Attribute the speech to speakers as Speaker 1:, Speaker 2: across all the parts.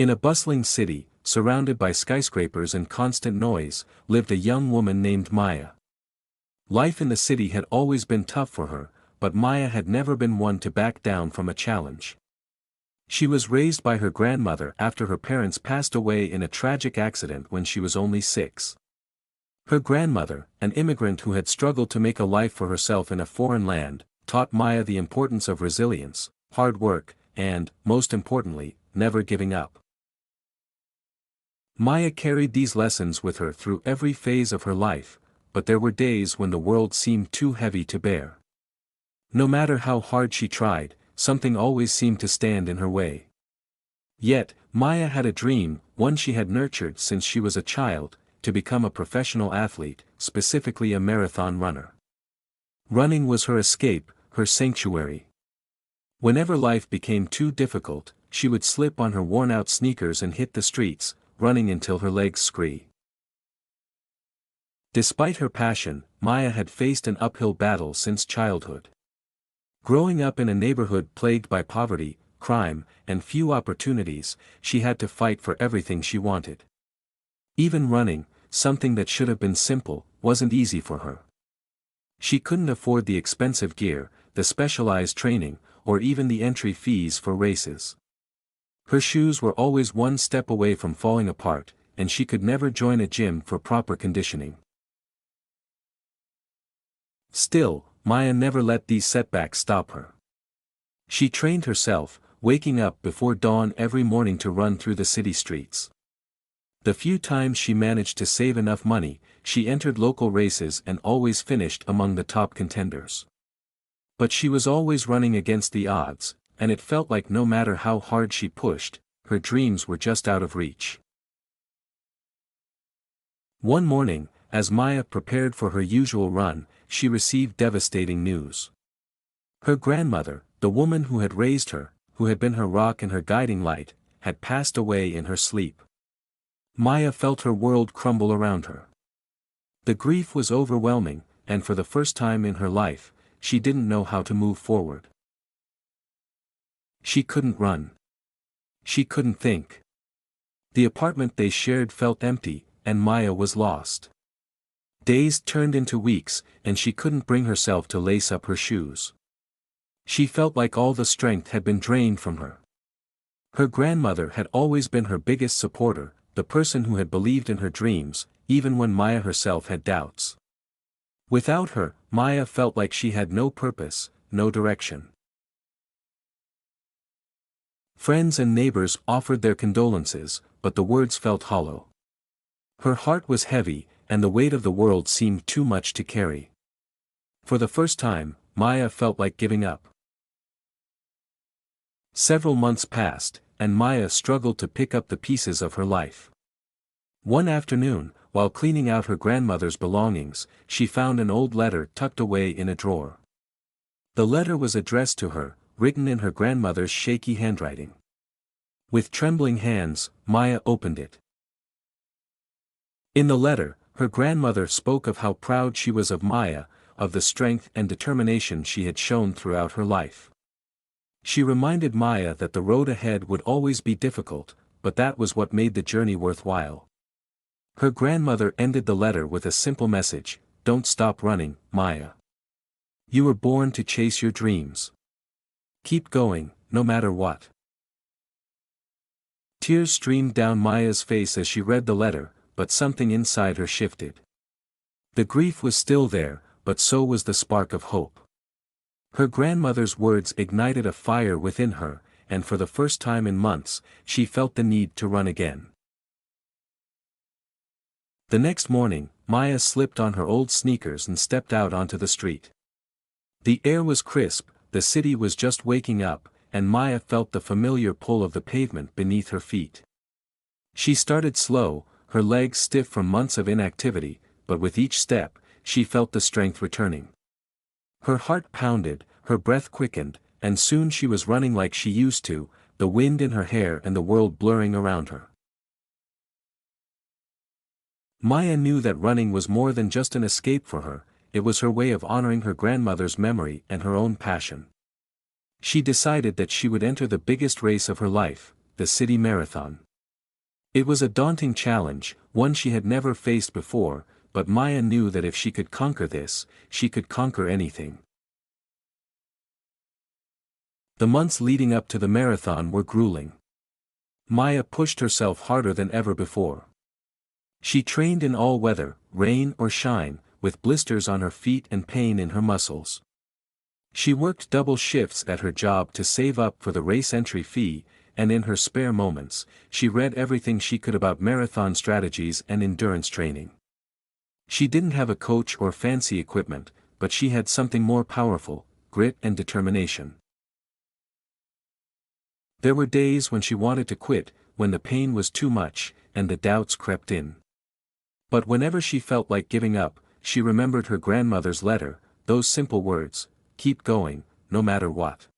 Speaker 1: In a bustling city, surrounded by skyscrapers and constant noise, lived a young woman named Maya. Life in the city had always been tough for her, but Maya had never been one to back down from a challenge. She was raised by her grandmother after her parents passed away in a tragic accident when she was only 6. Her grandmother, an immigrant who had struggled to make a life for herself in a foreign land, taught Maya the importance of resilience, hard work, and, most importantly, never giving up. Maya carried these lessons with her through every phase of her life, but there were days when the world seemed too heavy to bear. No matter how hard she tried, something always seemed to stand in her way. Yet, Maya had a dream, one she had nurtured since she was a child, to become a professional athlete, specifically a marathon runner. Running was her escape, her sanctuary. Whenever life became too difficult, she would slip on her worn-out sneakers and hit the streets, running until her legs screamed. Despite her passion, Maya had faced an uphill battle since childhood. Growing up in a neighborhood plagued by poverty, crime, and few opportunities, she had to fight for everything she wanted. Even running, something that should have been simple, wasn't easy for her. She couldn't afford the expensive gear, the specialized training, or even the entry fees for races. Her shoes were always one step away from falling apart, and she could never join a gym for proper conditioning. Still, Maya never let these setbacks stop her. She trained herself, waking up before dawn every morning to run through the city streets. The few times she managed to save enough money, she entered local races and always finished among the top contenders. But she was always running against the odds, and it felt like no matter how hard she pushed, her dreams were just out of reach. One morning, as Maya prepared for her usual run, she received devastating news. Her grandmother, the woman who had raised her, who had been her rock and her guiding light, had passed away in her sleep. Maya felt her world crumble around her. The grief was overwhelming, and for the first time in her life, she didn't know how to move forward. She couldn't run. She couldn't think. The apartment they shared felt empty, and Maya was lost. Days turned into weeks, and she couldn't bring herself to lace up her shoes. She felt like all the strength had been drained from her. Her grandmother had always been her biggest supporter, the person who had believed in her dreams, even when Maya herself had doubts. Without her, Maya felt like she had no purpose, no direction. Friends and neighbors offered their condolences, but the words felt hollow. Her heart was heavy, and the weight of the world seemed too much to carry. For the first time, Maya felt like giving up. Several months passed, and Maya struggled to pick up the pieces of her life. One afternoon, while cleaning out her grandmother's belongings, she found an old letter tucked away in a drawer. The letter was addressed to her, written in her grandmother's shaky handwriting. With trembling hands, Maya opened it. In the letter, her grandmother spoke of how proud she was of Maya, of the strength and determination she had shown throughout her life. She reminded Maya that the road ahead would always be difficult, but that was what made the journey worthwhile. Her grandmother ended the letter with a simple message: "Don't stop running, Maya. You were born to chase your dreams. Keep going, no matter what." Tears streamed down Maya's face as she read the letter, but something inside her shifted. The grief was still there, but so was the spark of hope. Her grandmother's words ignited a fire within her, and for the first time in months, she felt the need to run again. The next morning, Maya slipped on her old sneakers and stepped out onto the street. The air was crisp, the city was just waking up, and Maya felt the familiar pull of the pavement beneath her feet. She started slow, her legs stiff from months of inactivity, but with each step, she felt the strength returning. Her heart pounded, her breath quickened, and soon she was running like she used to, the wind in her hair and the world blurring around her. Maya knew that running was more than just an escape for her, it was her way of honoring her grandmother's memory and her own passion. She decided that she would enter the biggest race of her life, the city marathon. It was a daunting challenge, one she had never faced before, but Maya knew that if she could conquer this, she could conquer anything. The months leading up to the marathon were grueling. Maya pushed herself harder than ever before. She trained in all weather, rain or shine, with blisters on her feet and pain in her muscles. She worked double shifts at her job to save up for the race entry fee, and in her spare moments, she read everything she could about marathon strategies and endurance training. She didn't have a coach or fancy equipment, but she had something more powerful: grit and determination. There were days when she wanted to quit, when the pain was too much, and the doubts crept in. But whenever she felt like giving up, she remembered her grandmother's letter, those simple words: keep going, no matter what.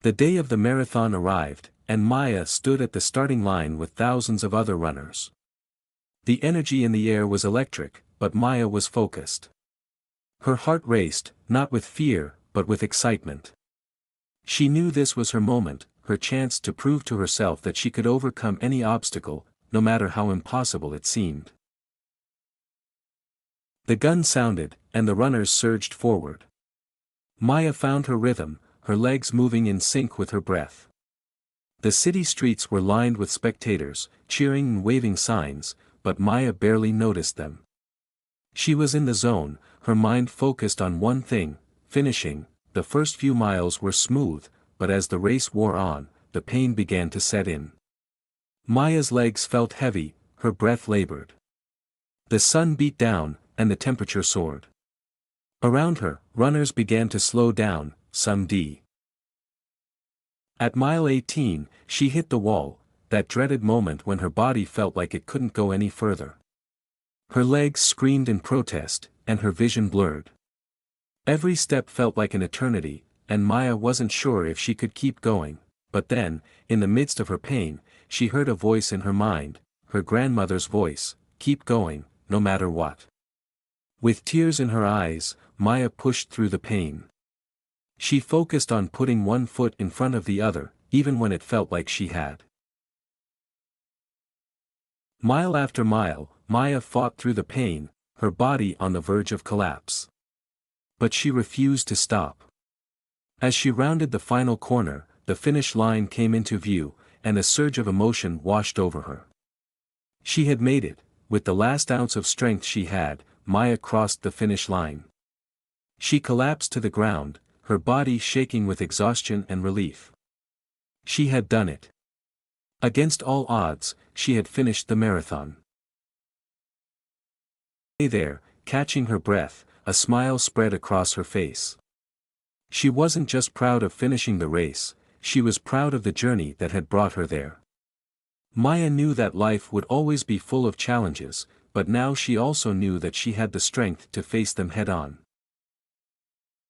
Speaker 1: The day of the marathon arrived, and Maya stood at the starting line with thousands of other runners. The energy in the air was electric, but Maya was focused. Her heart raced, not with fear, but with excitement. She knew this was her moment, her chance to prove to herself that she could overcome any obstacle, no matter how impossible it seemed. The gun sounded, and the runners surged forward. Maya found her rhythm, her legs moving in sync with her breath. The city streets were lined with spectators, cheering and waving signs, but Maya barely noticed them. She was in the zone, her mind focused on one thing: finishing. The first few miles were smooth, but as the race wore on, the pain began to set in. Maya's legs felt heavy, her breath labored. The sun beat down, and the temperature soared. Around her, runners began to slow down, some d. At mile 18, she hit the wall, that dreaded moment when her body felt like it couldn't go any further. Her legs screamed in protest, and her vision blurred. Every step felt like an eternity, and Maya wasn't sure if she could keep going, but then, in the midst of her pain, she heard a voice in her mind, her grandmother's voice: keep going, no matter what. With tears in her eyes, Maya pushed through the pain. She focused on putting one foot in front of the other, even when it felt like she had. Mile after mile, Maya fought through the pain, her body on the verge of collapse. But she refused to stop. As she rounded the final corner, the finish line came into view, and a surge of emotion washed over her. She had made it. With the last ounce of strength she had, Maya crossed the finish line. She collapsed to the ground, her body shaking with exhaustion and relief. She had done it. Against all odds, she had finished the marathon. There, catching her breath, a smile spread across her face. She wasn't just proud of finishing the race, she was proud of the journey that had brought her there. Maya knew that life would always be full of challenges, but now she also knew that she had the strength to face them head-on.